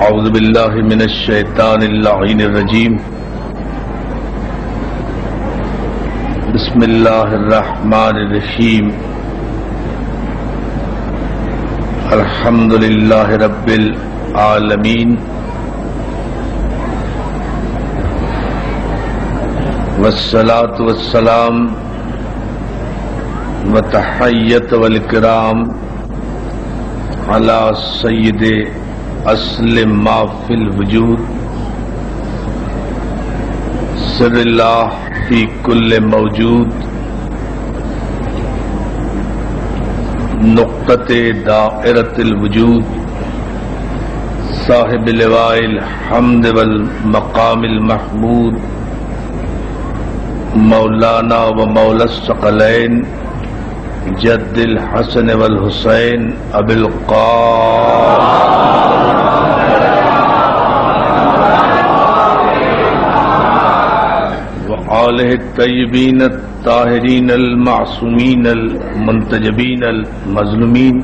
اعوذ باللہ من الشیطان اللعین الرجیم بسم اللہ الرحمن الرحیم الحمد للہ رب العالمین والصلاة والسلام والتحیۃ والاکرام علی سید اصل ما فی الوجود سر اللہ فی کل موجود نقطۃ دائرۃ الوجود صاحب لواء الحمد والمقام المحمود مولانا و مولا الثقلین جد الحسن والحسین ابی القاسم وآلہ الطیبین الطاہرین المعصومین المنتجبین المظلومین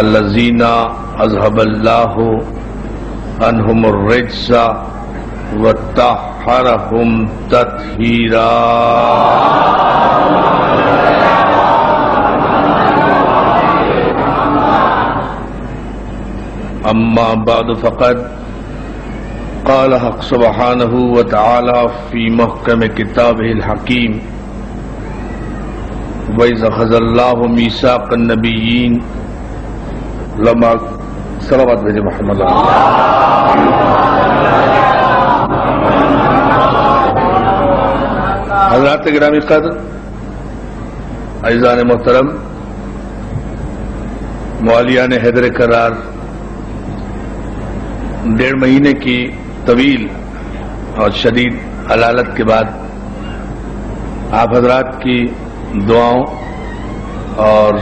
الذین اذهب اللہ عنہم الرجس وطہرہم تطہیرا. اما بعد فقد قال حق سبحانہ وتعالی فی محکم کتابہ الحکیم وَإِذْ أَخَذَ اللَّهُ مِيثَاقَ النَّبِيِّينَ لما صلوات بھیجے محمد حضرات گرامی قدر عزیزان محترم موالیان حیدر کرار، 1.5 مہینے کی طویل اور شدید حلالت کے بعد آپ حضرات کی دعاؤں اور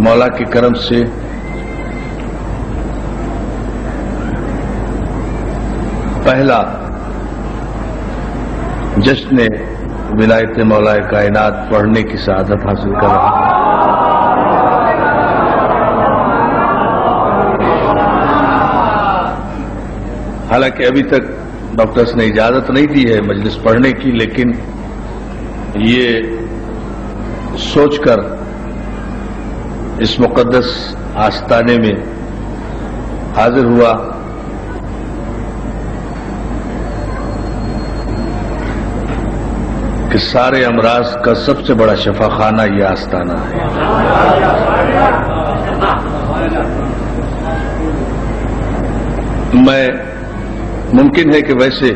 مولا کے کرم سے پہلا جشن ولایت مولا کائنات پڑھنے کی سعادت حاصل کر رہا ہوں. حالانکہ ابھی تک ڈاکٹرز نے اجازت نہیں دی ہے مجلس پڑھنے کی، لیکن یہ سوچ کر اس مقدس آستانے میں حاضر ہوا کہ سارے امراض کا سب سے بڑا شفا خانہ یہ آستانہ ہے. میں ممکن ہے کہ ویسے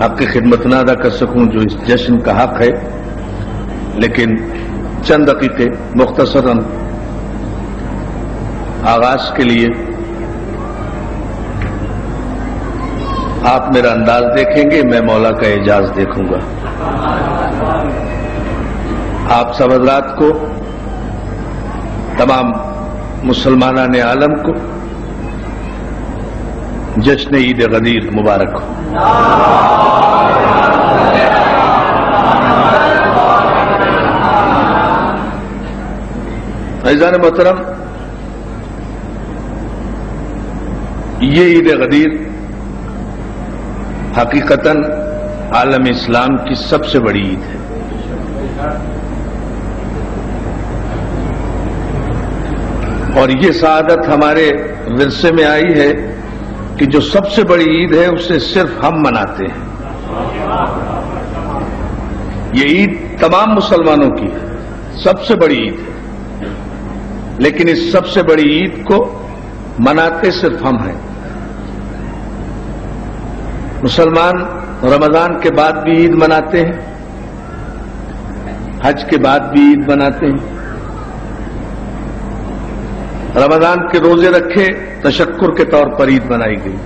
حق کی خدمت نہ ادا کر سکوں جو اس جشن کا حق ہے، لیکن چند دقیقے مختصراً آغاز کے لیے آپ میرا انداز دیکھیں گے، میں مولا کا اعجاز دیکھوں گا. آپ سب حضرات کو، تمام مسلمانان عالم کو جشن عید غدیر مبارک ہو. عزیزان محترم، یہ عید غدیر حقیقتاً عالم اسلام کی سب سے بڑی عید ہے. اور یہ سعادت ہمارے ورثے میں آئی ہے کہ جو سب سے بڑی عید ہے اسے صرف ہم مناتے ہیں. یہ عید تمام مسلمانوں کی ہے، سب سے بڑی عید ہے، لیکن اس سب سے بڑی عید کو مناتے صرف ہم ہیں. مسلمان رمضان کے بعد بھی عید مناتے ہیں، حج کے بعد بھی عید مناتے ہیں. رمضان کے روزے رکھے تشکر کے طور پر عید منائی گئی،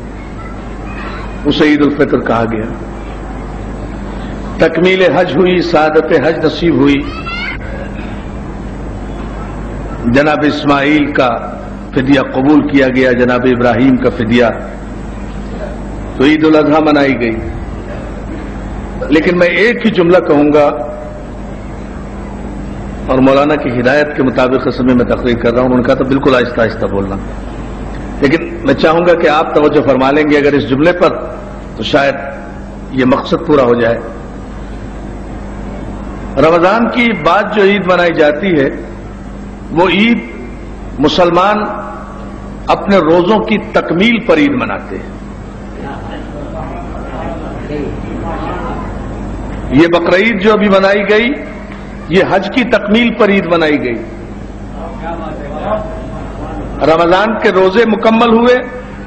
اسے عید الفطر کہا گیا. تکمیل حج ہوئی، سعادت حج نصیب ہوئی، جناب اسماعیل کا فدیہ قبول کیا گیا، جناب ابراہیم کا فدیہ، تو عید الاضحیٰ منائی گئی. لیکن میں ایک ہی جملہ کہوں گا اور مولانا کی ہدایت کے مطابق اس میں تقریر کر رہا ہوں. انہوں نے کہا تو بالکل آہستہ آہستہ بولنا, لیکن میں چاہوں گا کہ آپ توجہ فرما لیں گے اگر اس جملے پر تو شاید یہ مقصد پورا ہو جائے. رمضان کی بعد جو عید منائی جاتی ہے وہ عید مسلمان اپنے روزوں کی تکمیل پر عید مناتے ہیں. یہ بقرعید جو ابھی منائی گئی یہ حج کی تکمیل پر عید منائی گئی. رمضان کے روزے مکمل ہوئے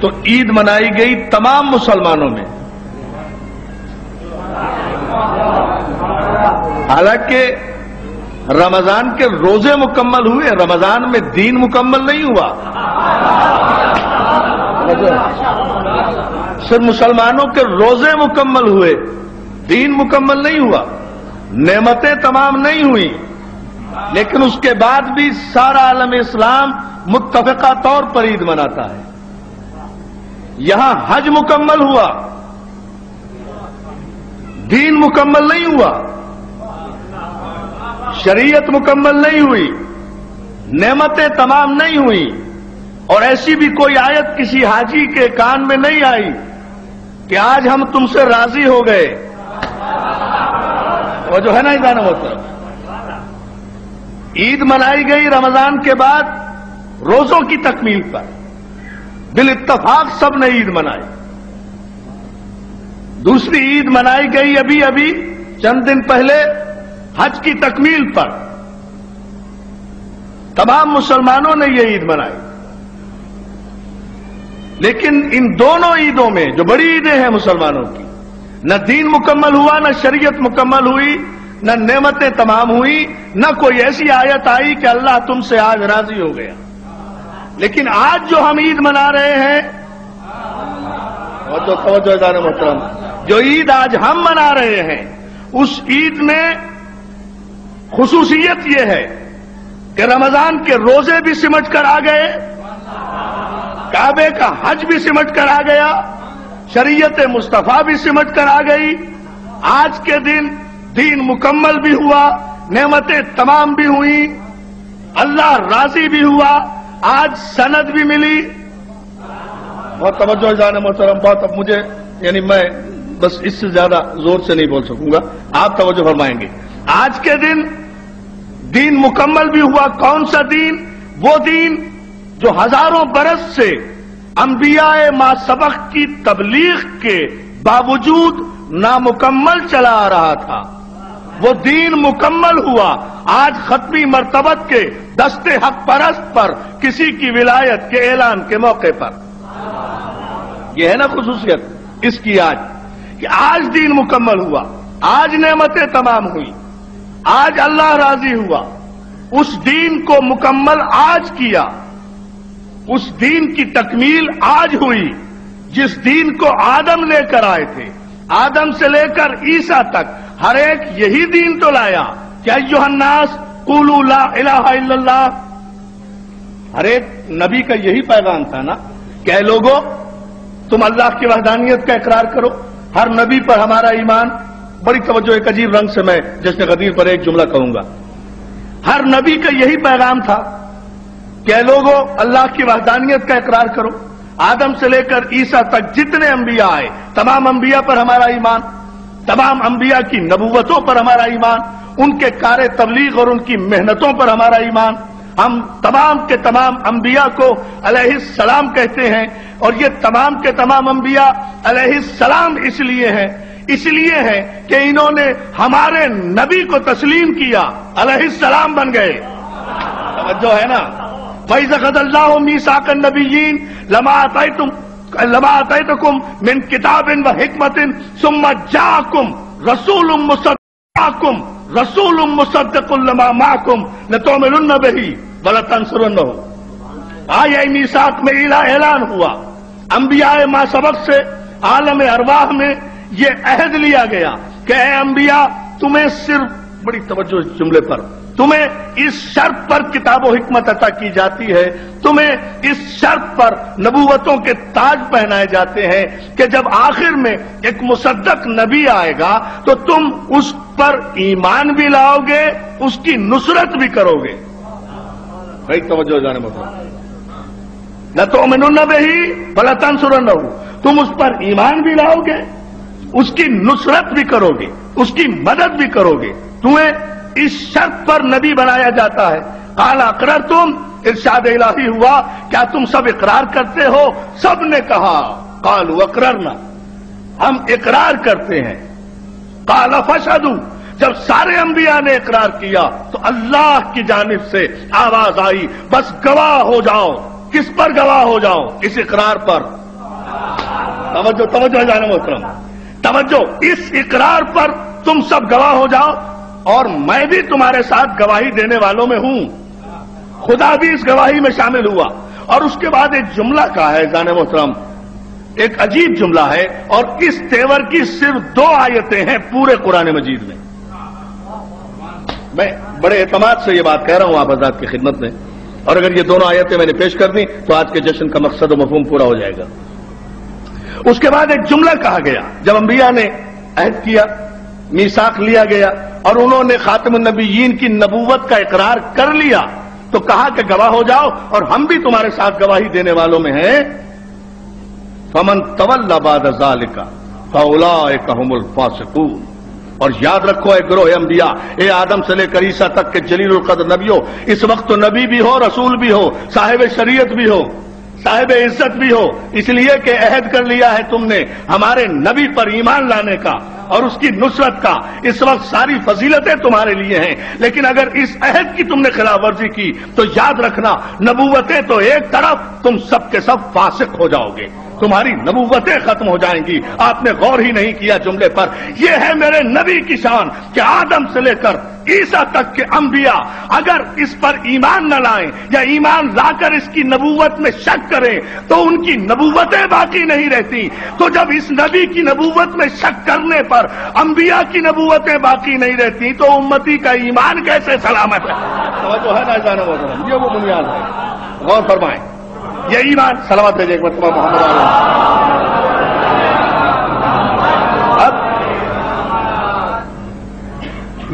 تو عید منائی گئی تمام مسلمانوں میں. حالانکہ رمضان کے روزے مکمل ہوئے, رمضان میں دین مکمل نہیں ہوا. صرف مسلمانوں کے روزے مکمل ہوئے, دین مکمل نہیں ہوا, نعمتیں تمام نہیں ہوئی, لیکن اس کے بعد بھی سارا عالم اسلام متفقہ طور پر عید مناتا ہے. یہاں حج مکمل ہوا, دین مکمل نہیں ہوا, شریعت مکمل نہیں ہوئی, نعمتیں تمام نہیں ہوئی, اور ایسی بھی کوئی آیت کسی حاجی کے کان میں نہیں آئی کہ آج ہم تم سے راضی ہو گئے. وہ جو ہے نا ادانا محترم, عید منائی گئی رمضان کے بعد روزوں کی تکمیل پر, بالاتفاق سب نے عید منائی. دوسری عید منائی گئی ابھی ابھی چند دن پہلے حج کی تکمیل پر, تمام مسلمانوں نے یہ عید منائی. لیکن ان دونوں عیدوں میں جو بڑی عیدیں ہیں مسلمانوں کی, نہ دین مکمل ہوا, نہ شریعت مکمل ہوئی, نہ نعمتیں تمام ہوئی, نہ کوئی ایسی آیت آئی کہ اللہ تم سے آج راضی ہو گیا. لیکن آج جو ہم عید منا رہے ہیں, توجہ دار محترم, جو عید آج ہم منا رہے ہیں اس عید میں خصوصیت یہ ہے کہ رمضان کے روزے بھی سمٹ کر آ گئے, کعبے کا حج بھی سمٹ کر آ گیا, شریعت مصطفیٰ بھی سمٹ کر آ گئی. آج کے دن دین مکمل بھی ہوا, نعمتیں تمام بھی ہوئیں, اللہ راضی بھی ہوا, آج سند بھی ملی. بہت توجہ جانے محترم, بہت. اب مجھے یعنی میں بس اس سے زیادہ زور سے نہیں بول سکوں گا, آپ توجہ فرمائیں گے. آج کے دن دین مکمل بھی ہوا. کون سا دین؟ وہ دین جو ہزاروں برس سے انبیاء ما سبق کی تبلیغ کے باوجود نامکمل چلا آ رہا تھا, وہ دین مکمل ہوا. آج ختمی مرتبت کے دست حق پرست پر کسی کی ولایت کے اعلان کے موقع پر, یہ ہے نا خصوصیت اس کی آج, کہ آج دین مکمل ہوا, آج نعمتیں تمام ہوئی, آج اللہ راضی ہوا. اس دین کو مکمل آج کیا, اس دین کی تکمیل آج ہوئی جس دین کو آدم لے کر آئے تھے. آدم سے لے کر عیسیٰ تک ہر ایک یہی دین تو لایا کہ ایھا الناس قولوا لا الہ الا اللہ. ہر ایک نبی کا یہی پیغام تھا نا کہ اے لوگوں تم اللہ کی وحدانیت کا اقرار کرو. ہر نبی پر ہمارا ایمان. بڑی توجہ, ایک عجیب رنگ سے میں جشن غدیر پر ایک جملہ کہوں گا. ہر نبی کا یہی پیغام تھا کہ اے لوگوں اللہ کی وحدانیت کا اقرار کرو. آدم سے لے کر عیسیٰ تک جتنے انبیاء آئے تمام انبیاء پر ہمارا ایمان, تمام انبیاء کی نبوتوں پر ہمارا ایمان, ان کے کار تبلیغ اور ان کی محنتوں پر ہمارا ایمان. ہم تمام کے تمام انبیاء کو علیہ السلام کہتے ہیں, اور یہ تمام کے تمام انبیاء علیہ السلام اس لیے ہے کہ انہوں نے ہمارے نبی کو تسلیم کیا, علیہ السلام بن گئے. جو ہے نا فَإِذَا أَخَذَ اللَّهُ مِيثَاقَ النَّبِيِّينَ لَمَا آتَيْتُكُم مِّن كِتَابٍ وَحِكْمَةٍ ثُمَّ جَاءَكُمْ رَسُولٌ مُصَدِّقٌ لِّمَا مَعَكُمْ لَتُؤْمِنُنَّ بِهِ وَلَتَنصُرُنَّهُ. آیہ میثاق میں اعلان ہوا, انبیاء ما سبق سے عالم ارواح میں یہ عہد لیا گیا کہ اے انبیاء تمہیں صرف, بڑی توجہ اس جملے پر, تمہیں اس شرط پر کتاب و حکمت عطا کی جاتی ہے، تمہیں اس شرط پر نبوتوں کے تاج پہنائے جاتے ہیں کہ جب آخر میں ایک مصدق نبی آئے گا تو تم اس پر ایمان بھی لاؤ گے، اس کی نصرت بھی کرو گے۔ بھائی توجہ جانے مطلب لَتُؤْمِنُنَّ بِهِ وَلَتَنْصُرُنَّهُ، تم اس پر ایمان بھی لاؤ گے، اس کی نصرت بھی کرو گے، اس کی مدد بھی کرو گے۔ تمہیں اس شرط پر نبی بنایا جاتا ہے۔ قال اقررتم، ارشاد الہی ہوا کیا تم سب اقرار کرتے ہو؟ سب نے کہا قالوا اقررنا، ہم اقرار کرتے ہیں۔ قال فاشهدوا، جب سارے انبیاء نے اقرار کیا تو اللہ کی جانب سے آواز آئی بس گواہ ہو جاؤ۔ کس پر گواہ ہو جاؤ؟ اس اقرار پر۔ توجہ توجہ جانے محترم، توجہ، اس اقرار پر تم سب گواہ ہو جاؤ اور میں بھی تمہارے ساتھ گواہی دینے والوں میں ہوں۔ خدا بھی اس گواہی میں شامل ہوا۔ اور اس کے بعد ایک جملہ کہا ہے جانے محترم، ایک عجیب جملہ ہے، اور اس تیور کی صرف 2 آیتیں ہیں پورے قرآن مجید میں۔ میں بڑے اعتماد سے یہ بات کہہ رہا ہوں آپ حضرات کی خدمت میں، اور اگر یہ دونوں آیتیں میں نے پیش کر دیں تو آج کے جشن کا مقصد و مفہوم پورا ہو جائے گا۔ اس کے بعد ایک جملہ کہا گیا، جب انبیاء نے عہد کیا، میثاق لیا گیا اور انہوں نے خاتم النبیین کی نبوت کا اقرار کر لیا تو کہا کہ گواہ ہو جاؤ اور ہم بھی تمہارے ساتھ گواہی دینے والوں میں ہیں۔ فمن تولی بعد ذلک فاولئک هم الفاسقون۔ اور یاد رکھو اے گروہ انبیاء، اے آدم سے لے کر عیسیٰ تک کے جلیل القدر نبیوں، اس وقت تو نبی بھی ہو، رسول بھی ہو، صاحب شریعت بھی ہو، صاحب عزت بھی ہو، اس لیے کہ عہد کر لیا ہے تم نے ہمارے نبی پر ایمان لانے کا اور اس کی نصرت کا۔ اس وقت ساری فضیلتیں تمہارے لیے ہیں، لیکن اگر اس عہد کی تم نے خلاف ورزی کی تو یاد رکھنا نبوتیں تو ایک طرف، تم سب کے سب فاسق ہو جاؤ گے، تمہاری نبوتیں ختم ہو جائیں گی۔ آپ نے غور ہی نہیں کیا جملے پر۔ یہ ہے میرے نبی کی شان کہ آدم سے لے کر عیسیٰ تک کے انبیاء اگر اس پر ایمان نہ لائیں یا ایمان لا کر اس کی نبوت میں شک کریں تو ان کی نبوتیں باقی نہیں رہتی۔ تو جب اس نبی کی نبوت میں شک کرنے پر انبیاء کی نبوتیں باقی نہیں رہتی تو امتی کا ایمان کیسے سلامت ہے؟ توجہ ہے نا جانا محترم، یہ وہ بنیاد ہے، غور فرمائیں۔ یہ ایمان سلامت بھیجے ایک مرتبہ محمد علیہ۔ اب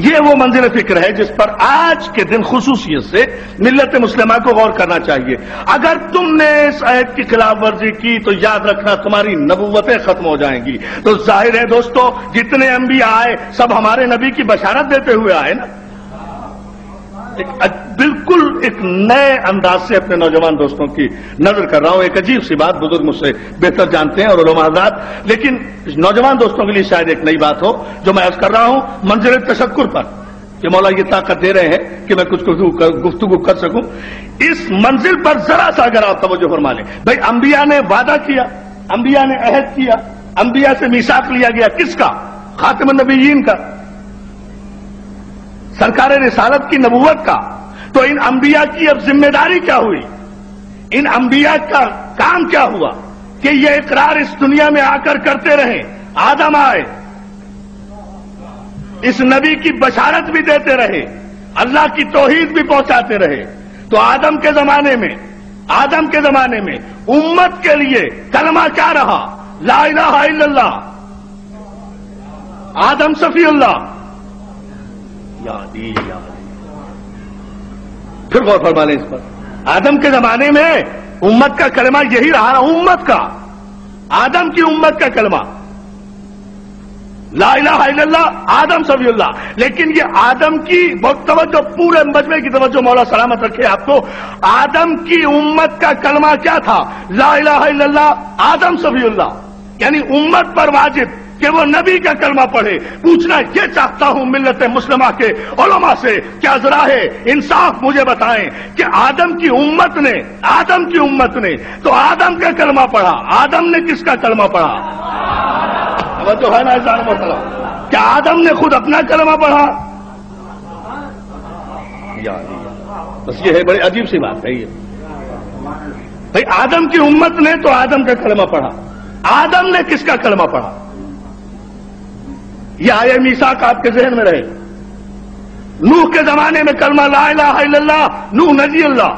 یہ وہ منزل فکر ہے جس پر آج کے دن خصوصیت سے ملت مسلمہ کو غور کرنا چاہیے۔ اگر تم نے اس عہد کی خلاف ورزی کی تو یاد رکھنا تمہاری نبوتیں ختم ہو جائیں گی۔ تو ظاہر ہے دوستو، جتنے انبیاء آئے سب ہمارے نبی کی بشارت دیتے ہوئے آئے نا۔ بالکل ایک نئے انداز سے اپنے نوجوان دوستوں کی نظر کر رہا ہوں۔ ایک عجیب سی بات، بزرگ مجھ سے بہتر جانتے ہیں اور علماء حضرات، لیکن نوجوان دوستوں کے لیے شاید ایک نئی بات ہو جو میں عرض کر رہا ہوں منزل تشکر پر، کہ مولا یہ طاقت دے رہے ہیں کہ میں کچھ گفتگو کر سکوں۔ اس منزل پر ذرا سا اگر آپ توجہ فرما لیں، بھائی انبیاء نے وعدہ کیا، انبیاء نے عہد کیا، انبیاء سے میثاق لیا گیا، کس کا؟ خاتم النبیین کا، سرکار رسالت کی نبوت کا۔ تو ان انبیاء کی اب ذمہ داری کیا ہوئی؟ ان انبیاء کا کام کیا ہوا کہ یہ اقرار اس دنیا میں آ کر کرتے رہیں؟ آدم آئے، اس نبی کی بشارت بھی دیتے رہے، اللہ کی توحید بھی پہنچاتے رہے۔ تو آدم کے زمانے میں امت کے لیے کلمہ کیا رہا؟ لا الہ الا اللہ، آدم صفی اللہ۔ پھر غور فرما لیں اس پر، آدم کے زمانے میں امت کا کلمہ یہی رہا، امت کا، آدم کی امت کا کلمہ لا الہ الا اللہ، آدم صفی اللہ۔ لیکن یہ آدم کی بہت توجہ، پورے مجمع کی توجہ مولا سلامت رکھے آپ کو، آدم کی امت کا کلمہ کیا تھا؟ لا الہ الا اللہ، آدم صفی اللہ۔ یعنی امت پر واجب کہ وہ نبی کا کلمہ پڑھے۔ پوچھنا یہ چاہتا ہوں ملت مسلمہ کے علماء سے، کیا ذرا ہے انصاف مجھے بتائیں کہ آدم کی امت نے تو آدم کا کلمہ پڑھا، آدم نے کس کا کلمہ پڑھا؟ جو ہے نا کیا آدم نے خود اپنا کلمہ پڑھا؟ بس یہ ہے، بڑی عجیب سی بات ہے یہ۔ بھائی آدم کی امت نے تو آدم کا کلمہ پڑھا، آدم نے کس کا کلمہ پڑھا؟ یہ آیہ میثاق آپ کے ذہن میں رہے۔ نوح کے زمانے میں کلمہ لا الہ الا اللہ نوح نجی اللہ،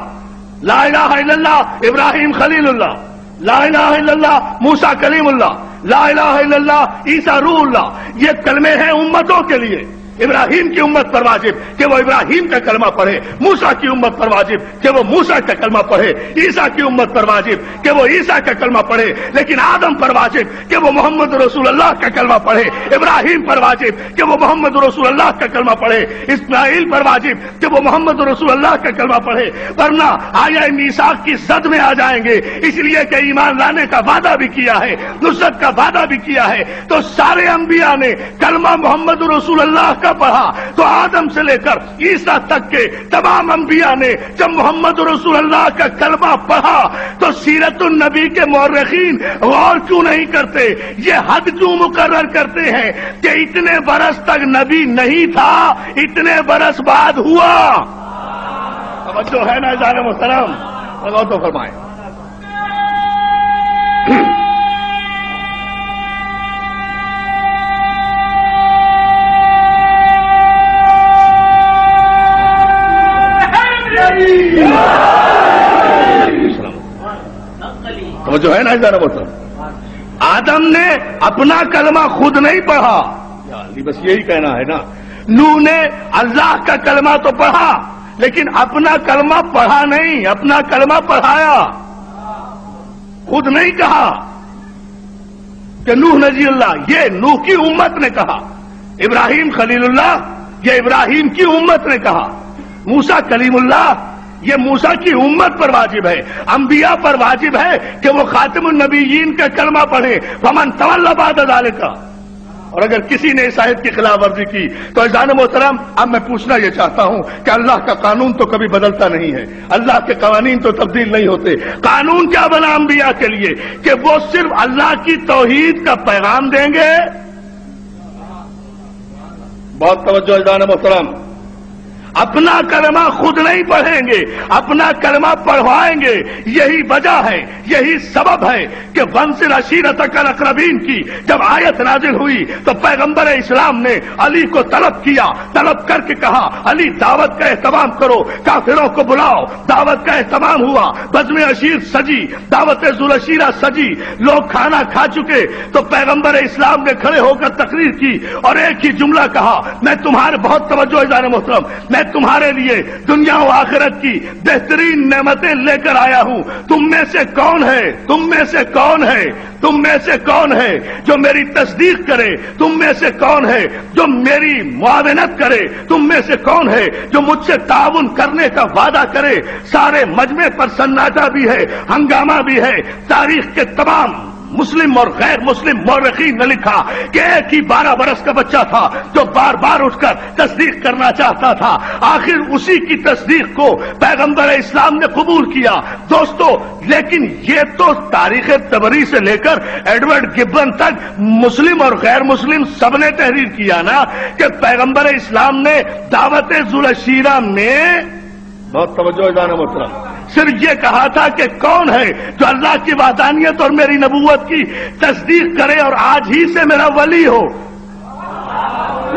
لا الہ الا اللہ ابراہیم خلیل اللہ، لا الہ الا اللہ موسیٰ کلیم اللہ، لا الہ الا اللہ عیسیٰ روح اللہ. یہ کلمے ہیں امتوں کے لیے. ابراہیم کی امت پر واجب کہ وہ ابراہیم کا کلمہ پڑھے، موسیٰ کی امت پر واجب کہ وہ موسیٰ کا کلمہ پڑھے، عیسیٰ کی امت پر واجب کہ وہ عیسیٰ کا کلمہ پڑھے، لیکن آدم پر واجب کہ وہ محمد رسول اللہ کا کلمہ پڑھے، ابراہیم پر واجب کہ وہ محمد رسول اللہ کا کلمہ پڑھے، اسماعیل پر واجب کہ وہ محمد رسول اللہ کا کلمہ پڑھے، ورنہ آیا میثاق کی زد میں آ جائیں گے. اس لیے کہ ایمان لانے کا وعدہ بھی کیا ہے، نصرت کا وعدہ بھی کیا ہے. تو سارے انبیاء نے کلمہ محمد رسول اللہ کا پڑھا، تو آدم سے لے کر عیسیٰ تک کے تمام انبیاء نے جب محمد رسول اللہ کا کلمہ پڑھا تو سیرت النبی کے مورخین غور کیوں نہیں کرتے، یہ حد کیوں مقرر کرتے ہیں کہ اتنے برس تک نبی نہیں تھا، اتنے برس بعد ہوا. توجہ ہے نا عزیزان محترم؟ غور تو فرمائیں. تو جو ہے نا ذرا محترم، آدم نے اپنا کلمہ خود نہیں پڑھا، بس یہی کہنا ہے نا. نوح نے اللہ کا کلمہ تو پڑھا لیکن اپنا کلمہ پڑھا نہیں، اپنا کلمہ پڑھایا، خود نہیں کہا کہ نوح نجی اللہ. یہ نوح کی امت نے کہا. ابراہیم خلیل اللہ یہ ابراہیم کی امت نے کہا. موسیٰ کلیم اللہ یہ موسیٰ کی امت پر واجب ہے. انبیاء پر واجب ہے کہ وہ خاتم النبیین کا کلمہ پڑھے. فمن تولی بعد ذلک. اور اگر کسی نے اس آیت کی خلاف ورزی کی تو عزیزان محترم اب میں پوچھنا یہ چاہتا ہوں کہ اللہ کا قانون تو کبھی بدلتا نہیں ہے، اللہ کے قوانین تو تبدیل نہیں ہوتے. قانون کیا بنا انبیاء کے لیے کہ وہ صرف اللہ کی توحید کا پیغام دیں گے. بہت توجہ عزیزان محترم. اپنا کلمہ خود نہیں پڑھیں گے، اپنا کلمہ پڑھوائیں گے. یہی وجہ ہے، یہی سبب ہے کہ وانصر عشیرتک الاقربین کی جب آیت نازل ہوئی تو پیغمبر اسلام نے علی کو طلب کیا، طلب کر کے کہا علی دعوت کا اہتمام کرو، کافروں کو بلاؤ. دعوت کا اہتمام ہوا، بزم عشیر سجی، دعوت ذوالعشیرہ سجی، لوگ کھانا کھا چکے تو پیغمبر اسلام نے کھڑے ہو کر تقریر کی اور ایک ہی جملہ کہا، میں تمہارے بہت توجہ عزیزان محترم، میں تمہارے لیے دنیا و آخرت کی بہترین نعمتیں لے کر آیا ہوں. تم میں سے کون ہے، تم میں سے کون ہے، تم میں سے کون ہے جو میری تصدیق کرے، تم میں سے کون ہے جو میری معاونت کرے، تم میں سے کون ہے جو مجھ سے تعاون کرنے کا وعدہ کرے. سارے مجمع پر سناٹا بھی ہے، ہنگامہ بھی ہے. تاریخ کے تمام مسلم اور غیر مسلم مورخین نے لکھا کہ ایک ہی 12 برس کا بچہ تھا جو بار بار اٹھ کر تصدیق کرنا چاہتا تھا. آخر اسی کی تصدیق کو پیغمبر اسلام نے قبول کیا. دوستو لیکن یہ تو تاریخ طبری سے لے کر ایڈورڈ گبن تک مسلم اور غیر مسلم سب نے تحریر کیا نا کہ پیغمبر اسلام نے دعوت ذوالعشیرہ میں بہت توجہ جانا محترم صرف یہ کہا تھا کہ کون ہے جو اللہ کی وحدانیت اور میری نبوت کی تصدیق کرے اور آج ہی سے میرا ولی ہو.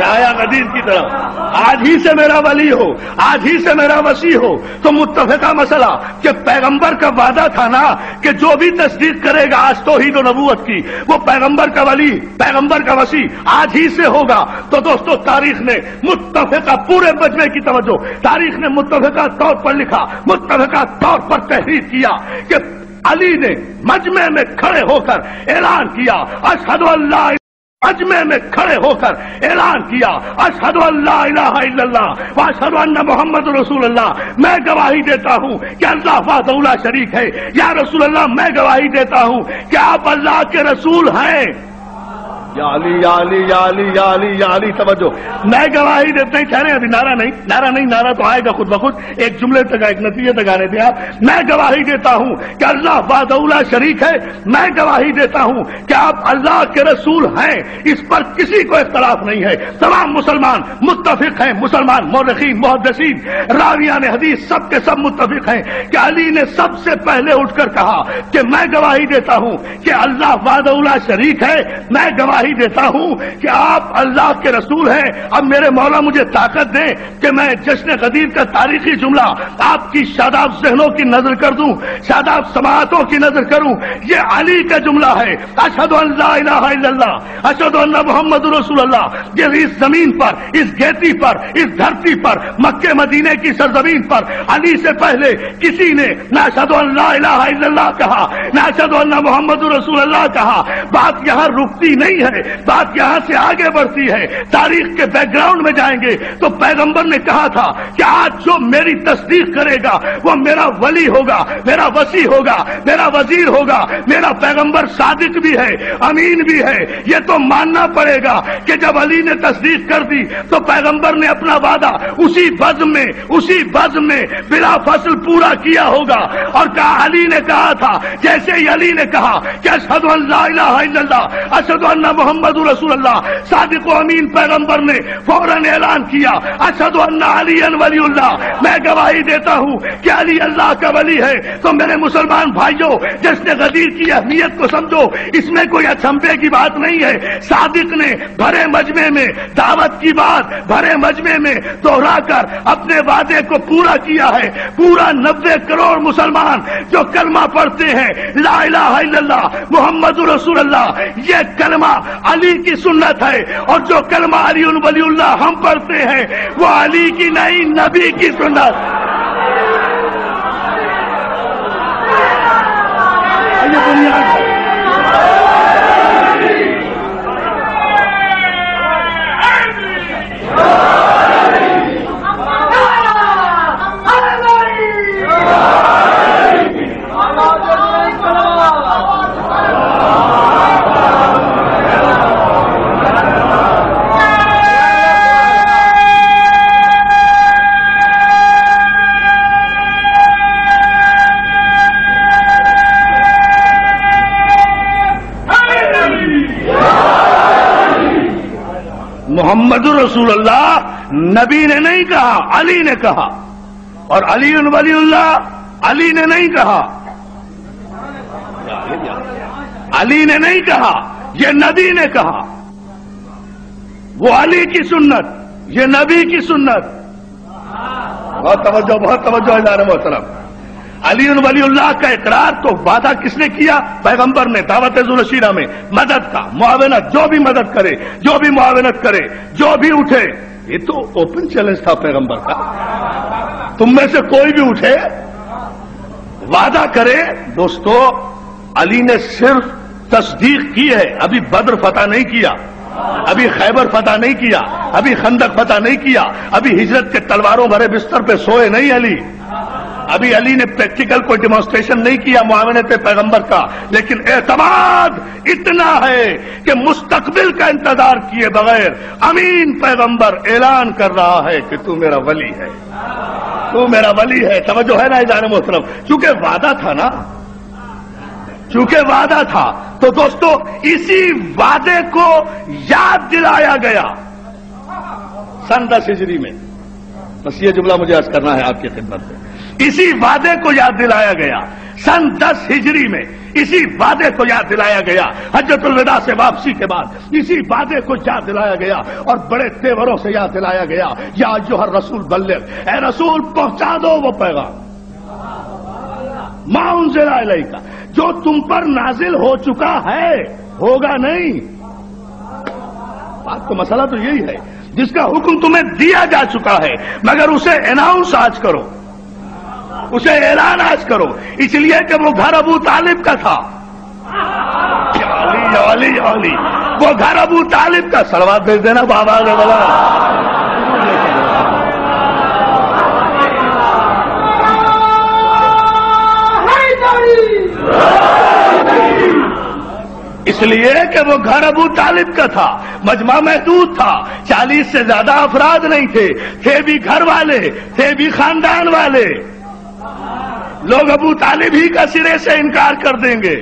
آیا غدیر کی طرح آج ہی سے میرا ولی ہو، آج ہی سے میرا وسیع ہو. تو متفقہ مسئلہ کہ پیغمبر کا وعدہ تھا نا کہ جو بھی تصدیق کرے گا آج توحید و نبوت کی وہ پیغمبر کا ولی، پیغمبر کا وسیع آج ہی سے ہوگا. تو دوستو تاریخ نے متفقہ پورے مجمع کی توجہ، تاریخ نے متفقہ طور پر لکھا، متفقہ طور پر تحریر کیا کہ علی نے مجمع میں کھڑے ہو کر اعلان کیا اشہد ان لا، مجمع میں کھڑے ہو کر اعلان کیا اشہد ان لا الہ الا اللہ واشہد ان محمد رسول اللہ. میں گواہی دیتا ہوں کہ اللہ وحدہ لا شریک ہے. یا رسول اللہ میں گواہی دیتا ہوں کہ آپ اللہ کے رسول ہیں. یا علی یا علی یا علی یا علی یا علی. توجہ، میں گواہی دیتے ہیں. کہہ رہے ہیں ابھی نعرہ نہیں، نعرہ نہیں، نعرہ تو آئے گا خود بخود. ایک جملے تک، ایک نتیجے تک آنے دیں آپ. میں گواہی دیتا ہوں کہ اللہ وحدہ لا شریک ہے. میں گواہی دیتا ہوں کہ آپ اللہ کے رسول ہیں. اس پر کسی کو اختلاف نہیں ہے. تمام مسلمان متفق ہیں، مسلمان مورخین، محدثین، راویان حدیث سب کے سب متفق ہیں کہ علی نے سب سے پہلے اٹھ کر کہا کہ میں گواہی دیتا ہوں کہ اللہ وحدہ لا شریک ہے. میں گواہی گواہی دیتا ہوں کہ آپ اللہ کے رسول ہیں. اب میرے مولا مجھے طاقت دیں کہ میں جشن غدیر کا تاریخی جملہ آپ کی شاداب ذہنوں کی نظر کر دوں, شاداب سماعتوں کی نظر کروں. یہ علی کا جملہ ہے, اشہد ان لا الہ الا اللہ اشہد ان محمد رسول اللہ. یہ اس زمین پر, اس گیتی پر, اس دھرتی پر, مکے مدینے کی سرزمین پر علی سے پہلے کسی نے نہ اشہد ان لا الہ الا اللہ کہا, نہ اشہد ان محمد رسول اللہ کہا. بات یہاں رکتی نہیں ہے, بات یہاں سے آگے بڑھتی ہے. تاریخ کے بیک گراؤنڈ میں جائیں گے تو پیغمبر نے کہا تھا کہ آج جو میری تصدیق کرے گا وہ میرا ولی ہوگا, میرا وصی ہوگا, میرا وزیر ہوگا. میرا پیغمبر صادق بھی ہے, امین بھی ہے. یہ تو ماننا پڑے گا کہ جب علی نے تصدیق کر دی تو پیغمبر نے اپنا وعدہ اسی بزم میں بلا فصل پورا کیا ہوگا. اور کہا, علی نے کہا تھا, جیسے ہی علی نے کہا کہ اشہد ان لا الہ الا اللہ اشہد ان محمد رسول اللہ, صادق و امین پیغمبر نے فوراً اعلان کیا اشہد ان علی ولی اللہ. میں گواہی دیتا ہوں کہ علی اللہ کا ولی ہے. تو میرے مسلمان بھائیوں, جشن غدیر کی اہمیت کو سمجھو. اس میں کوئی اچھمپے کی بات نہیں ہے. صادق نے بھرے مجمع میں دعوت کی بات بھرے مجمع میں دوہرا کر اپنے وعدے کو پورا کیا ہے. پورا 90 کروڑ مسلمان جو کلمہ پڑھتے ہیں لا الہ الا اللہ محمد رسول اللہ, یہ کلمہ علی کی سنت ہے. اور جو کلمہ علی ولی اللہ ہم پڑھتے ہیں وہ علی کی نہیں, نبی کی سنت. یہ بنیاد ہے. محمد رسول اللہ نبی نے نہیں کہا, علی نے کہا. اور علی ولی اللہ علی نے نہیں کہا, علی نے نہیں کہا, یہ نبی نے کہا. وہ علی کی سنت, یہ نبی کی سنت. بہت توجہ ادارے محترم. علی ولی اللہ کا اقرار تو وعدہ کس نے کیا؟ پیغمبر نے دعوت ذوالشیرہ میں مدد کا, معاونت, جو بھی مدد کرے, جو بھی معاونت کرے, جو بھی اٹھے. یہ تو اوپن چیلنج تھا پیغمبر کا. تم میں سے کوئی بھی اٹھے وعدہ کرے. دوستو, علی نے صرف تصدیق کی ہے, ابھی بدر فتح نہیں کیا, ابھی خیبر فتح نہیں کیا, ابھی خندق فتح نہیں کیا, ابھی ہجرت کے تلواروں بھرے بستر پہ سوئے نہیں علی. ابھی علی نے پریکٹیکل کوئی ڈیمانسٹریشن نہیں کیا معاونت پیغمبر کا. لیکن اعتماد اتنا ہے کہ مستقبل کا انتظار کیے بغیر امین پیغمبر اعلان کر رہا ہے کہ تو میرا ولی ہے, تو میرا ولی ہے. توجہ ہے نا ادارے محترم. چونکہ وعدہ تھا نا, چونکہ وعدہ تھا تو دوستو اسی وعدے کو یاد دلایا گیا سن 10 ہجری میں. بس یہ جملہ مجھے عرض کرنا ہے آپ کی خدمت میں. اسی وعدے کو یاد دلایا گیا سن 10 ہجری میں. اسی وعدے کو یاد دلایا گیا حجۃ الوداع سے واپسی کے بعد. اسی وعدے کو یاد دلایا گیا اور بڑے تیوروں سے یاد دلایا گیا, یا ایھا الرسول بلغ, اے رسول پہنچا دو وہ پیغام ما انزل الیک, جو تم پر نازل ہو چکا ہے, ہوگا نہیں. بات تو مسئلہ تو یہی ہے, جس کا حکم تمہیں دیا جا چکا ہے, مگر اسے اناؤنس آج کرو, اسے اعلان آج کرو. اس لیے کہ وہ گھر ابو طالب کا تھا. علی علی علی, وہ گھر ابو طالب کا. صلوات بھیج دینا بابا کے بلا. اس لیے کہ وہ گھر ابو طالب کا تھا, مجمع محدود تھا, 40 سے زیادہ افراد نہیں تھے, تھے بھی گھر والے, تھے بھی خاندان والے. لوگ ابو طالب ہی کا سرے سے انکار کر دیں گے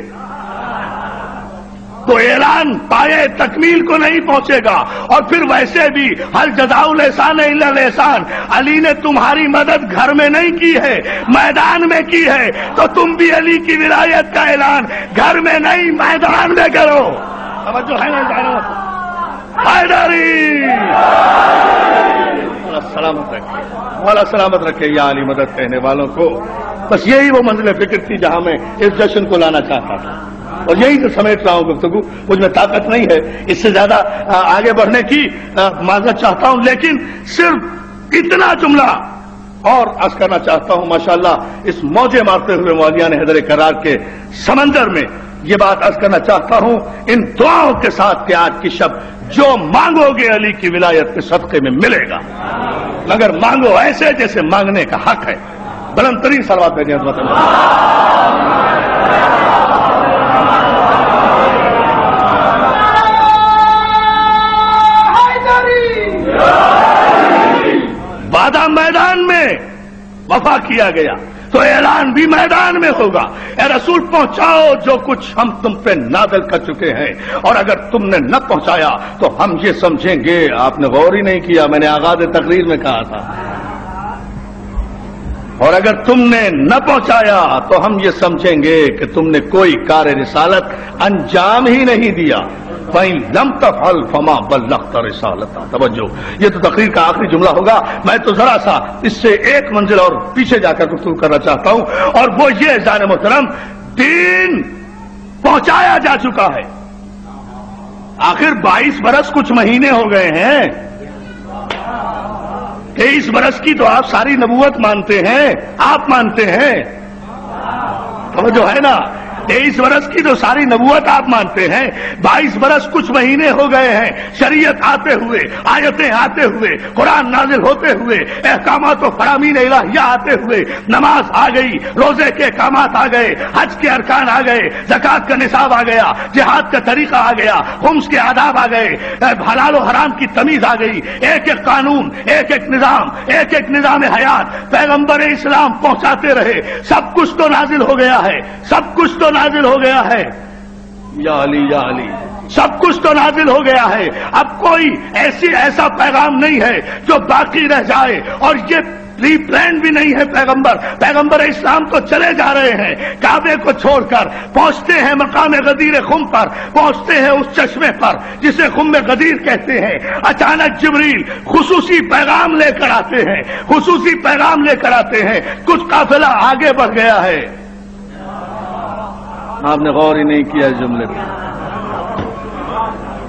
تو اعلان پائے تکمیل کو نہیں پہنچے گا. اور پھر ویسے بھی ہر جزاء الاحسان الا الاحسان, علی نے تمہاری مدد گھر میں نہیں کی ہے, میدان میں کی ہے. تو تم بھی علی کی ولایت کا اعلان گھر میں نہیں میدان میں کرو. توجہ ہے نا جانو حیدری سلامت رکھے، مولا سلامت رکھے یا علی مدد کہنے والوں کو. بس یہی وہ منزل فکر تھی جہاں میں اس جشن کو لانا چاہتا تھا، اور یہی تو سمیٹ رہا ہوں گفتگو. مجھ میں طاقت نہیں ہے اس سے زیادہ آگے بڑھنے کی، معذرت چاہتا ہوں، لیکن صرف اتنا جملہ اور عرض کرنا چاہتا ہوں. ماشاءاللہ اس موجے مارتے ہوئے مولیان حیدر کرار کے سمندر میں یہ بات عرض کرنا چاہتا ہوں ان دعاؤں کے ساتھ کہ آج کی شب جو مانگو گے علی کی ولایت کے صدقے میں ملے گا، مگر مانگو ایسے جیسے مانگنے کا حق ہے. بلند ترین صلوات بھیجیں عظمت اللہ. وعدہ میدان میں وفا کیا گیا تو اعلان بھی میدان میں ہوگا. اے رسول پہنچاؤ جو کچھ ہم تم پہ نازل کر چکے ہیں، اور اگر تم نے نہ پہنچایا تو ہم یہ سمجھیں گے. آپ نے غور ہی نہیں کیا، میں نے آغاز تقریر میں کہا تھا، اور اگر تم نے نہ پہنچایا تو ہم یہ سمجھیں گے کہ تم نے کوئی کار رسالت انجام ہی نہیں دیا. فَإِن لَمْ تَفْعَلْ فَمَا بَلَّغْتَ رِسَالَتَهُ. توجہ، یہ تو تقریر کا آخری جملہ ہوگا. میں تو ذرا سا اس سے ایک منزل اور پیچھے جا کر گفتگو کرنا چاہتا ہوں، اور وہ یہ جان محترم، دین پہنچایا جا چکا ہے. آخر 22 برس کچھ مہینے ہو گئے ہیں. 23 برس کی تو آپ ساری نبوت مانتے ہیں، آپ مانتے ہیں، توجہ ہے نا. 23 برس کی تو ساری نبوت آپ مانتے ہیں. 22 برس کچھ مہینے ہو گئے ہیں شریعت آتے ہوئے، آیتیں آتے ہوئے، قرآن نازل ہوتے ہوئے، احکامات و فرامین الہیہ آتے ہوئے. نماز آ گئی، روزے کے احکامات آ گئے، حج کے ارکان آ گئے، زکوٰۃ کا نصاب آ گیا، جہاد کا طریقہ آ گیا، خمس کے آداب آ گئے، حلال و حرام کی تمیز آ گئی. ایک ایک قانون، ایک ایک نظام، ایک ایک نظام حیات پیغمبر اسلام پہنچاتے رہے. سب کچھ تو نازل ہو گیا ہے، سب کچھ تو نازل ہو گیا ہے. یا علی یا علی، سب کچھ تو نازل ہو گیا ہے. اب کوئی ایسا پیغام نہیں ہے جو باقی رہ جائے، اور یہ ری برانڈ بھی نہیں ہے. پیغمبر اسلام تو چلے جا رہے ہیں کعبے کو چھوڑ کر، پہنچتے ہیں مقام غدیر خم پر، پہنچتے ہیں اس چشمے پر جسے خم غدیر کہتے ہیں. اچانک جبریل خصوصی پیغام لے کر آتے ہیں، خصوصی پیغام لے کر آتے ہیں. کچھ قافلہ آگے بڑھ گیا ہے. آپ نے غور ہی نہیں کیا اس جملے پہ.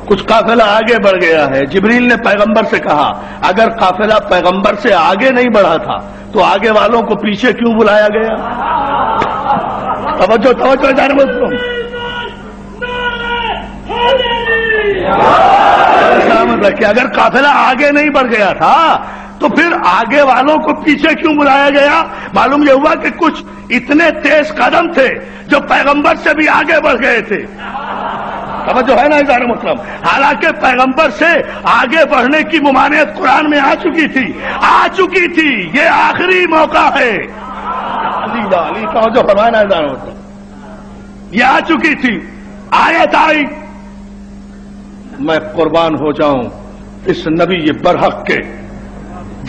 کچھ قافلہ آگے بڑھ گیا ہے. جبریل نے پیغمبر سے کہا اگر قافلہ پیغمبر سے آگے نہیں بڑھا تھا تو آگے والوں کو پیچھے کیوں بلایا گیا؟ توجہ توجہ جان مسلم، سلامت رکھے. اگر قافلہ آگے نہیں بڑھ گیا تھا تو پھر آگے والوں کو پیچھے کیوں بلایا گیا؟ معلوم یہ ہوا کہ کچھ اتنے تیز قدم تھے جو پیغمبر سے بھی آگے بڑھ گئے تھے. توجہ ہے نا اظہار محترم. حالانکہ پیغمبر سے آگے بڑھنے کی ممانعت قرآن میں آ چکی تھی. یہ آخری موقع ہے. علی توجہ فرمائے نا اظہار محترم. یہ آ چکی تھی. آیت آئی. میں قربان ہو جاؤں اس نبی برحق کے.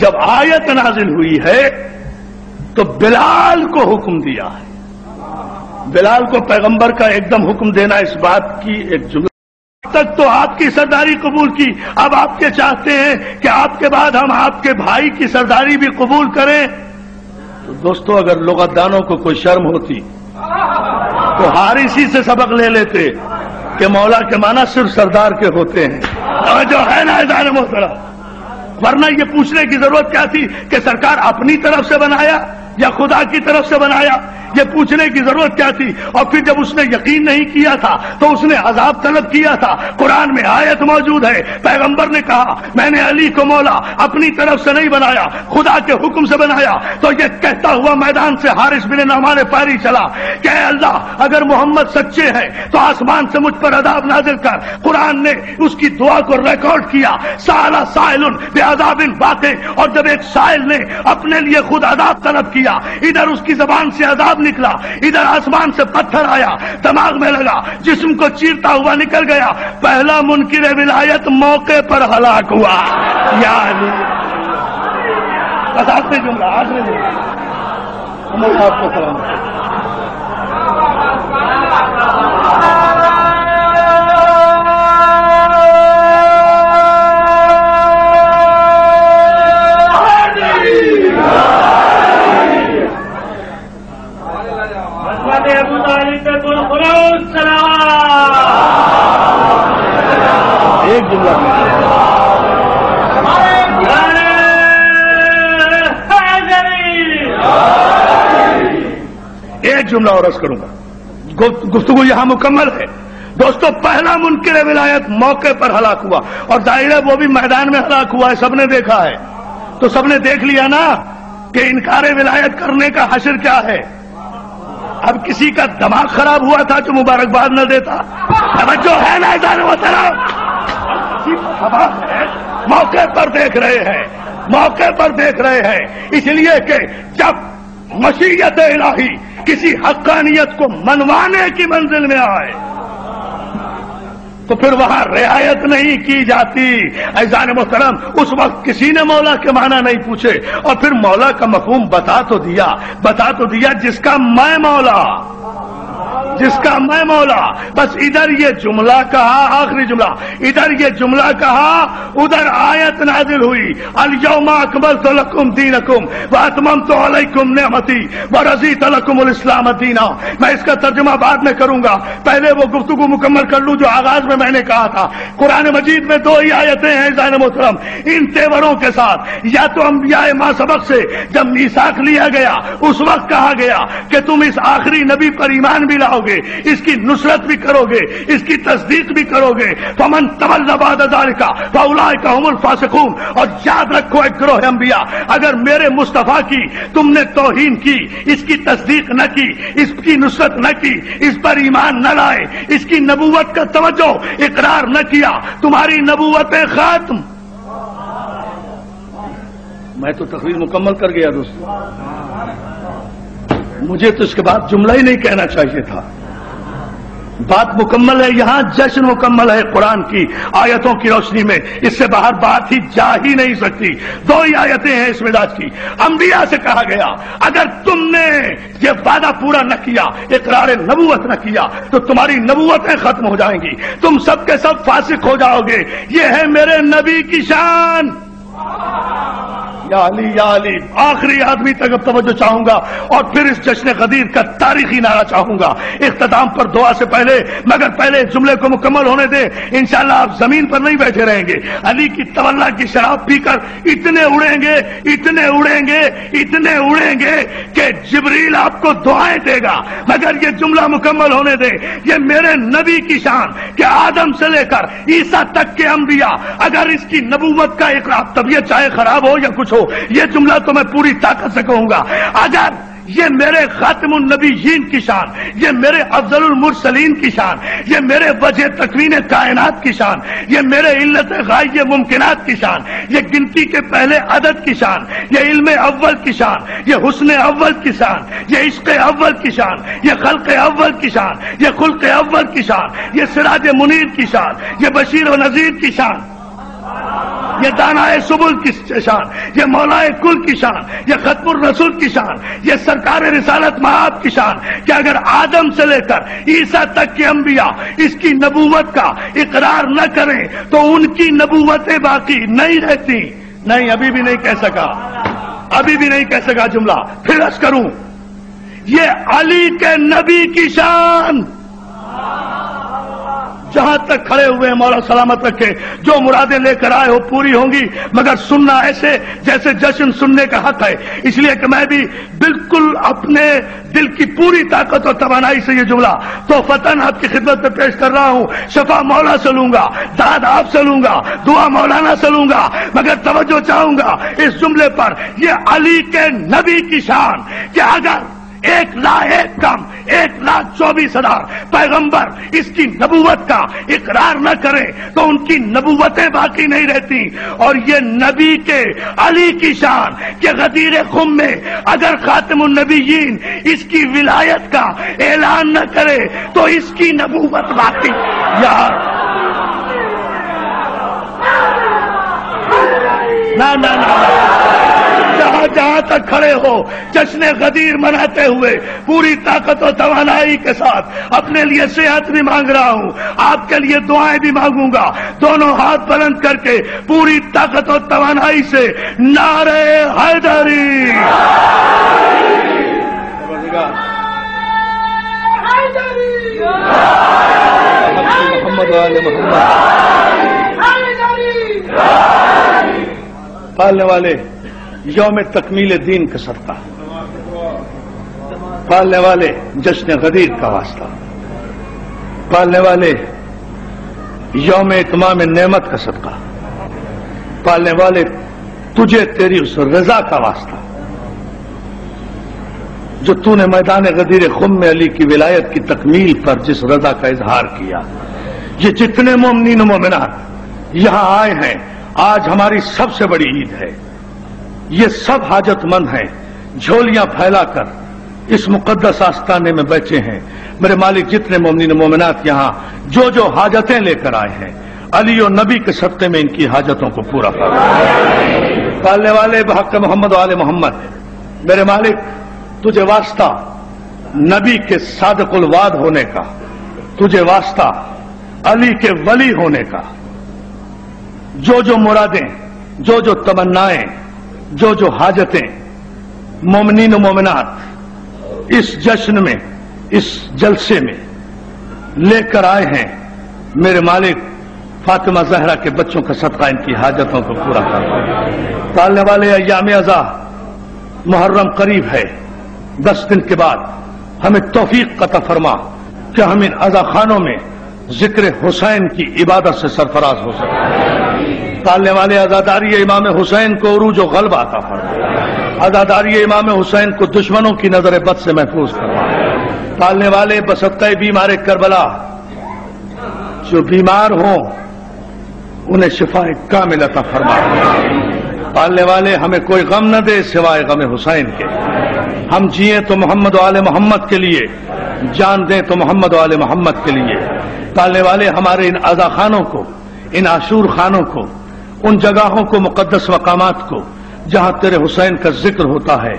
جب آیت نازل ہوئی ہے تو بلال کو حکم دیا ہے. بلال کو پیغمبر کا ایک دم حکم دینا اس بات کی ایک جملہ. اب تک تو آپ کی سرداری قبول کی، اب آپ کے چاہتے ہیں کہ آپ کے بعد ہم آپ کے بھائی کی سرداری بھی قبول کریں. تو دوستو اگر لغت دانوں کو کوئی شرم ہوتی تو حارثی سے سبق لے لیتے کہ مولا کے معنی صرف سردار کے ہوتے ہیں. اور جو ہے نا اظہار محترم، ورنہ یہ پوچھنے کی ضرورت کیا تھی کہ سرکار اپنی طرف سے بنایا یا خدا کی طرف سے بنایا؟ یہ پوچھنے کی ضرورت کیا تھی؟ اور پھر جب اس نے یقین نہیں کیا تھا تو اس نے عذاب طلب کیا تھا. قرآن میں آیت موجود ہے، پیغمبر نے کہا میں نے علی کو مولا اپنی طرف سے نہیں بنایا، خدا کے حکم سے بنایا. تو یہ کہتا ہوا میدان سے حارث بن نعمان پاری چلا کہ اے اللہ اگر محمد سچے ہیں تو آسمان سے مجھ پر عذاب نازل کر. قرآن نے اس کی دعا کو ریکارڈ کیا، سأل سائل بعذاب واقع. اور جب ایک سائل نے اپنے لیے خود عذاب طلب کیا، ادھر اس کی زبان سے عذاب نکلا، ادھر آسمان سے پتھر آیا، دماغ میں لگا، جسم کو چیرتا ہوا نکل گیا. پہلا منکر ولایت موقع پر ہلاک ہوا. یا علی آخری جملہ، آخری جملہ. آپ کو سلام. حضرت ابو طالب پہ بالخلوص سلام. ایک جملہ ایک جملہ اور عرض کروں گا. گفتگو یہاں مکمل ہے. دوستو پہلا منکر ولایت موقع پر ہلاک ہوا اور ظاہر ہے وہ بھی میدان میں ہلاک ہوا ہے, سب نے دیکھا ہے. تو سب نے دیکھ لیا نا کہ انکار ولایت کرنے کا حشر کیا ہے. اب کسی کا دماغ خراب ہوا تھا جو مبارکباد نہ دیتا. توجہ ہے نا ادارے محترم, موقع پر دیکھ رہے ہیں, موقع پر دیکھ رہے ہیں. اس لیے کہ جب مشیت الہی کسی حقانیت کو منوانے کی منزل میں آئے تو پھر وہاں رعایت نہیں کی جاتی. عزیزان محترم, اس وقت کسی نے مولا کے معنی نہیں پوچھے اور پھر مولا کا مفہوم بتا تو دیا جس کا میں مولا, جس کا میں مولا. بس ادھر یہ جملہ کہا, آخری جملہ, ادھر یہ جملہ کہا, ادھر آیت نازل ہوئی الیوم اکملت لکم دینکم واتممت علیکم نعمتی ورضیت لکم الاسلام دینا. میں اس کا ترجمہ بعد میں کروں گا, پہلے وہ گفتگو مکمل کر لوں جو آغاز میں نے کہا تھا. قرآن مجید میں 2 ہی آیتیں ہیں عزیزان محترم, ان تیوروں کے ساتھ. یا تو انبیاء ما سبق سے جب میثاق لیا گیا اس وقت کہا گیا کہ تم اس آخری نبی پر ایمان بھی لاؤ گے, اس کی نصرت بھی کرو گے, اس کی تصدیق بھی کرو گے. فمن تولى بعد ذلك فاولئک هم الفاسقون. اور یاد رکھو ایک گروہ انبیاء, اگر میرے مصطفیٰ کی تم نے توہین کی, اس کی تصدیق نہ کی, اس کی نصرت نہ کی, اس پر ایمان نہ لائے, اس کی نبوت کا توجہ اقرار نہ کیا, تمہاری نبوت ختم. میں تو تقریر مکمل کر گیا دوستو, مجھے تو اس کے بعد جملہ ہی نہیں کہنا چاہیے تھا. بات مکمل ہے, یہاں جشن مکمل ہے قرآن کی آیتوں کی روشنی میں, اس سے باہر بات ہی جا ہی نہیں سکتی. 2 ہی آیتیں ہیں اس مزاج کی. انبیاء سے کہا گیا اگر تم نے یہ وعدہ پورا نہ کیا, اقرار نبوت نہ کیا, تو تمہاری نبوتیں ختم ہو جائیں گی, تم سب کے سب فاسق ہو جاؤ گے. یہ ہے میرے نبی کی شان. یا علی یا علی, آخری آدمی تک اب توجہ چاہوں گا اور پھر اس جشن غدیر کا تاریخی نعرہ چاہوں گا اختتام پر دعا سے پہلے. مگر پہلے جملے کو مکمل ہونے دیں, انشاءاللہ آپ زمین پر نہیں بیٹھے رہیں گے. علی کی تولا کی شراب پی کر اتنے اڑیں گے, اتنے اڑیں گے, اتنے اڑیں گے کہ جبریل آپ کو دعائیں دے گا. مگر یہ جملہ مکمل ہونے دیں. یہ میرے نبی کی شان کہ آدم سے لے کر عیسیٰ تک کے انبیاء اگر اس کی نبوت کا اقرار, طبیعت چاہے خراب ہو یا کچھ ہو, یہ جملہ تو میں پوری طاقت سے کہوں گا, اگر یہ میرے خاتم النبیین کی شان, یہ میرے افضل المرسلین کی شان, یہ میرے وجہ تکوین کائنات کی شان, یہ میرے علت غائب ممکنات کی شان, یہ گنتی کے پہلے عدد کی شان, یہ علم اول کی شان, یہ حسن اول کی شان, یہ عشق اول کی شان, یہ خلق اول کی شان, یہ خلق اول کی شان, یہ سراج منیر کی شان, یہ بشیر و نذیر کی شان, یہ دانائے سبل کی شان, یہ مولائے کل کی شان, یہ ختم الرسول کی شان, یہ سرکار رسالت مآب کی شان کہ اگر آدم سے لے کر عیسیٰ تک کے انبیاء اس کی نبوت کا اقرار نہ کریں تو ان کی نبوتیں باقی نہیں رہتی. نہیں, ابھی بھی نہیں کہہ سکا, ابھی بھی نہیں کہہ سکا جملہ. پھر عرض کروں, یہ علی کے نبی کی شان. جہاں تک کھڑے ہوئے ہیں مولا سلامت رکھے, جو مرادیں لے کر آئے ہو پوری ہوں گی, مگر سننا ایسے جیسے جشن سننے کا حق ہے. اس لیے کہ میں بھی بالکل اپنے دل کی پوری طاقت اور توانائی سے یہ جملہ تو فتن آپ کی خدمت میں پیش کر رہا ہوں. شفا مولا سے لوں گا, داد آپ سے لوں گا, دعا مولانا سے لوں گا, مگر توجہ چاہوں گا اس جملے پر. یہ علی کے نبی کی شان کہ اگر 1,01,24,000 پیغمبر اس کی نبوت کا اقرار نہ کریں تو ان کی نبوتیں باقی نہیں رہتی. اور یہ نبی کے علی کی شان کہ غدیر خم میں اگر خاتم النبیین اس کی ولایت کا اعلان نہ کرے تو اس کی نبوت باقی. یار نہ جہاں تک کھڑے ہو جشن غدیر مناتے ہوئے پوری طاقت و توانائی کے ساتھ اپنے لیے صحت بھی مانگ رہا ہوں, آپ کے لیے دعائیں بھی مانگوں گا. دونوں ہاتھ بلند کر کے پوری طاقت و توانائی سے نعرہ حیدری. محمد وآل محمد. پالنے والے یوم تکمیل دین کا صدقہ، پالنے والے جشن غدیر کا واسطہ، پالنے والے یوم اتمام نعمت کا صدقہ، پالنے والے تجھے تیری اس رضا کا واسطہ جو تو نے میدان غدیر خم میں علی کی ولایت کی تکمیل پر جس رضا کا اظہار کیا. یہ جتنے مومنین و مومنات یہاں آئے ہیں، آج ہماری سب سے بڑی عید ہے. یہ سب حاجت مند ہیں، جھولیاں پھیلا کر اس مقدس آستانے میں بیٹھے ہیں. میرے مالک جتنے مومنین و مومنات یہاں جو حاجتیں لے کر آئے ہیں، علی و نبی کے صدقے میں ان کی حاجتوں کو پورا فرما. پالنے والے بحق محمد و آل محمد، میرے مالک تجھے واسطہ نبی کے صادق الوعد ہونے کا، تجھے واسطہ علی کے ولی ہونے کا. جو مرادیں، جو تمنائیں، جو حاجتیں مومنین و مومنات اس جشن میں، اس جلسے میں لے کر آئے ہیں، میرے مالک فاطمہ زہرا کے بچوں کا صدقہ ان کی حاجتوں کو پورا کرنا. پالنے والے ایام ازا محرم قریب ہے، 10 دن کے بعد ہمیں توفیق عطا فرما کہ ہم ان ازا خانوں میں ذکر حسین کی عبادت سے سرفراز ہو سکیں. پالنے والے عزاداری امام حسین کو عروج و غلبہ عطا فرما، عزاداری امام حسین کو دشمنوں کی نظر بد سے محفوظ فرما. پالنے والے بصدقہ بیمار کربلا جو بیمار ہوں انہیں شفا کامل عطا فرما. پالنے والے ہمیں کوئی غم نہ دے سوائے غم حسین کے. ہم جئیں تو محمد و آل محمد کے لیے، جان دیں تو محمد و آل محمد کے لیے. پالنے والے ہمارے ان عزا خانوں کو، ان عاشور خانوں کو، ان جگہوں کو، مقدس مقامات کو جہاں تیرے حسین کا ذکر ہوتا ہے،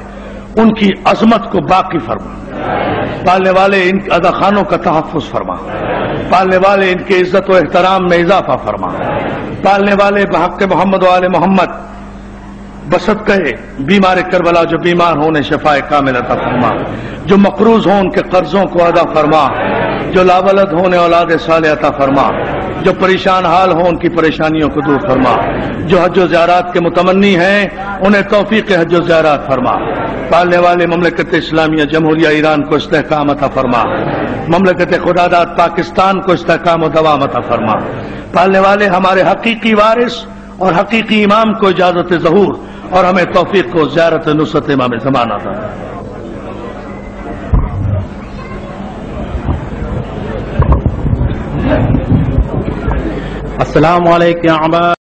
ان کی عظمت کو باقی فرما. پالنے والے ان عزا خانوں کا تحفظ فرما. پالنے والے ان کی عزت و احترام میں اضافہ فرما. پالنے والے بحق محمد و آل محمد بصدقہ بیمار کربلا جو بیمار ہونے شفا کامل عطا فرما. جو مقروض ہوں ان کے قرضوں کو ادا فرما. جو لاولد ہونے اولاد صالح عطا فرما. جو پریشان حال ہوں ان کی پریشانیوں کو دور فرما. جو حج و زیارات کے متمنی ہیں انہیں توفیق حج و زیارات فرما. پالنے والے مملکت اسلامیہ جمہوریہ ایران کو استحکام عطا فرما. مملکت خداداد پاکستان کو استحکام و دوام عطا فرما. پالنے والے ہمارے حقیقی وارث اور حقیقی امام کو اجازت ظہور اور ہمیں توفیق کو زیارت نصرت امام زمانہ تھا. السلام علیکم.